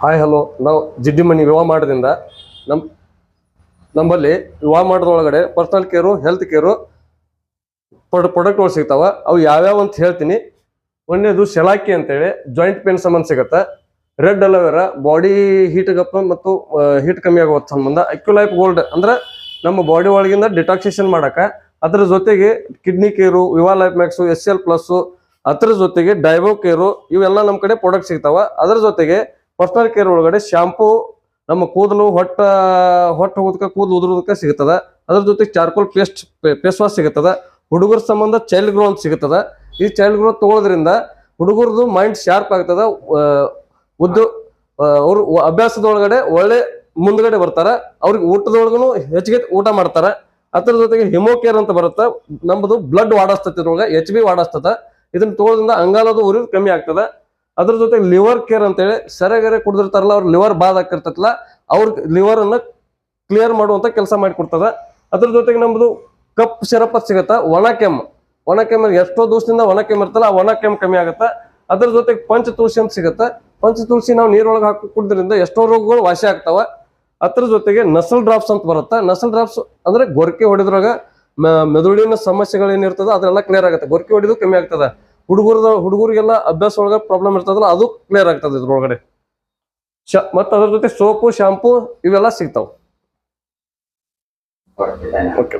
Hi hello, ನಾವು ಜಿಡ್ಡಿ ಮನಿ ವಿವಾಹ ಮಾಡೋದ್ರಿಂದ ನಮ್ಮಲ್ಲಿ ವಿವಾಹ ಮಾಡೋದ್ರೊಳಗಡೆ ಪರ್ಸನಲ್ ಕೇರು, ಹೆಲ್ತ್ ಕೇರು ಪ್ರಾಡಕ್ಟ್ಗಳು ಸಿಗ್ತಾವ. ಅವು ಯಾವ್ಯಾವ ಅಂತ ಹೇಳ್ತೀನಿ. ಒಂದೇದು ಶೆಲಾಕಿ ಅಂತೇಳಿ ಜಾಯಿಂಟ್ ಪೇನ್ ಸಂಬಂಧ ಸಿಗತ್ತೆ. ರೆಡ್ ಅಲೋವೆರಾ ಬಾಡಿ ಹೀಟ್ಗಪ್ಪ ಮತ್ತು ಹೀಟ್ ಕಮ್ಮಿ ಆಗೋ ಸಂಬಂಧ. ಅಕ್ಯುಲೈಫ್ ಗೋಲ್ಡ್ ಅಂದ್ರೆ ನಮ್ಮ ಬಾಡಿ ಒಳಗಿಂದ ಡಿಟಾಕ್ಸಿಷನ್ ಮಾಡಕ. ಅದ್ರ ಜೊತೆಗೆ kidney care, Viva Life Max, SL+, ಅದ್ರ ಜೊತೆಗೆ ಡೈವೋ ಕೇರು, ಇವೆಲ್ಲ ನಮ್ಮ ಕಡೆ ಪ್ರಾಡಕ್ಟ್ ಸಿಗ್ತಾವ. ಅದ್ರ ಜೊತೆಗೆ ಪರ್ಸನಲ್ ಕೇರ್ ಒಳಗಡೆ ಶಾಂಪೂ, ನಮ್ಮ ಕೂದಲು ಹೊಟ್ಟೆ ಹೋಗೋದಕ್ಕೆ, ಕೂದಲು ಉದುರೋದಕ್ಕೆ ಸಿಗುತ್ತದ. ಅದ್ರ ಜೊತೆಗೆ ಚಾರ್ಕೋಲ್ ಫೇಸ್ ವಾಶ್ ಸಿಗುತ್ತದ. ಹುಡುಗರ ಸಂಬಂಧ ಚೈಲ್ಡ್ ಗ್ರೋ ಅಂತ ಸಿಗುತ್ತದ. ಈ ಚೈಲ್ಡ್ ಗ್ರೋ ತಗೊಳ್ಳೋದ್ರಿಂದ ಹುಡುಗರದು ಮೈಂಡ್ ಶಾರ್ಪ್ ಆಗ್ತದ. ಅವ್ರು ಅಭ್ಯಾಸದೊಳಗಡೆ ಒಳ್ಳೆ ಮುಂದ್ಗಡೆ ಬರ್ತಾರ. ಅವ್ರಿಗೆ ಊಟದೊಳಗೂ ಹೆಚ್ಚಿಗೆ ಊಟ ಮಾಡ್ತಾರ. ಅದ್ರ ಜೊತೆಗೆ ಹಿಮೋಕೇರ್ ಅಂತ ಬರುತ್ತೆ. ನಮ್ಮದು ಬ್ಲಡ್ ವಾಡಸ್ತದ, ಇದ್ರೊಳಗೆ HB ವಾಡಸ್ತದ. ಇದನ್ನ ತಗೊಳ್ಳೋದ್ರಿಂದ ಅಂಗಾಲದು ಉರಿದು ಕಮ್ಮಿ ಆಗ್ತದ. ಅದ್ರ ಜೊತೆಗೆ ಲಿವರ್ ಕೇರ್ ಅಂತೇಳಿ ಸೆರೆಗೆರೆ ಕುಡಿದಿರ್ತಾರಲ್ಲ, ಅವ್ರ ಲಿವರ್ ಬಾದ್ ಹಾಕಿರ್ತೈತಲ್ಲ, ಅವ್ರ ಲಿವರ್ ಅನ್ನ ಕ್ಲಿಯರ್ ಮಾಡುವಂತ ಕೆಲಸ ಮಾಡಿ ಕೊಡ್ತದ. ಅದ್ರ ಜೊತೆಗೆ ನಮ್ದು ಕಪ್ ಸಿರಪ್ ಸಿಗತ್ತ. ಒಣ ಕೆಮ್ಮು ಎಷ್ಟೋ ದಿವಸದಿಂದ ಒಣ ಕೆಮ್ಮು ಇರ್ತಲ್ಲ, ಆ ಒಣ ಕೆಮ್ಮು ಕಮ್ಮಿ ಆಗುತ್ತೆ. ಅದ್ರ ಜೊತೆಗೆ ಪಂಚ ತುಳಸಿ ಅಂತ ಸಿಗತ್ತೆ. ಪಂಚ ತುಳಸಿ ನಾವು ನೀರೊಳಗೆ ಹಾಕಿ ಕುಡಿದ್ರಿಂದ ಎಷ್ಟೋ ರೋಗಗಳು ವಾಸಿ ಆಗ್ತಾವ. ಅದ್ರ ಜೊತೆಗೆ ನಸಲ್ ಡ್ರಾಪ್ಸ್ ಅಂತ ಬರುತ್ತೆ. ನಸಲ್ ಡ್ರಾಪ್ಸ್ ಅಂದ್ರೆ ಗೊರಕೆ ಹೊಡೆದ್ರಾಗ ಮೆದುಳಿನ ಸಮಸ್ಯೆಗಳೇನಿರ್ತದ ಅದೆಲ್ಲ ಕ್ಲಿಯರ್ ಆಗುತ್ತೆ. ಗೊರಕೆ ಹೊಡಿದು ಕಮ್ಮಿ ಆಗ್ತದ. ಹುಡುಗರಿಗೆಲ್ಲ ಅಭ್ಯಾಸ ಒಳಗ ಪ್ರಾಬ್ಲಮ್ ಇರ್ತದಲ್ಲ, ಅದು ಕ್ಲಿಯರ್ ಆಗ್ತದೆ ಇದ್ರೊಳಗಡೆ. ಮತ್ತ ಅದ್ರ ಜೊತೆ ಸೋಪು, ಶಾಂಪೂ ಇವೆಲ್ಲ ಸಿಗ್ತಾವ. ಓಕೆ.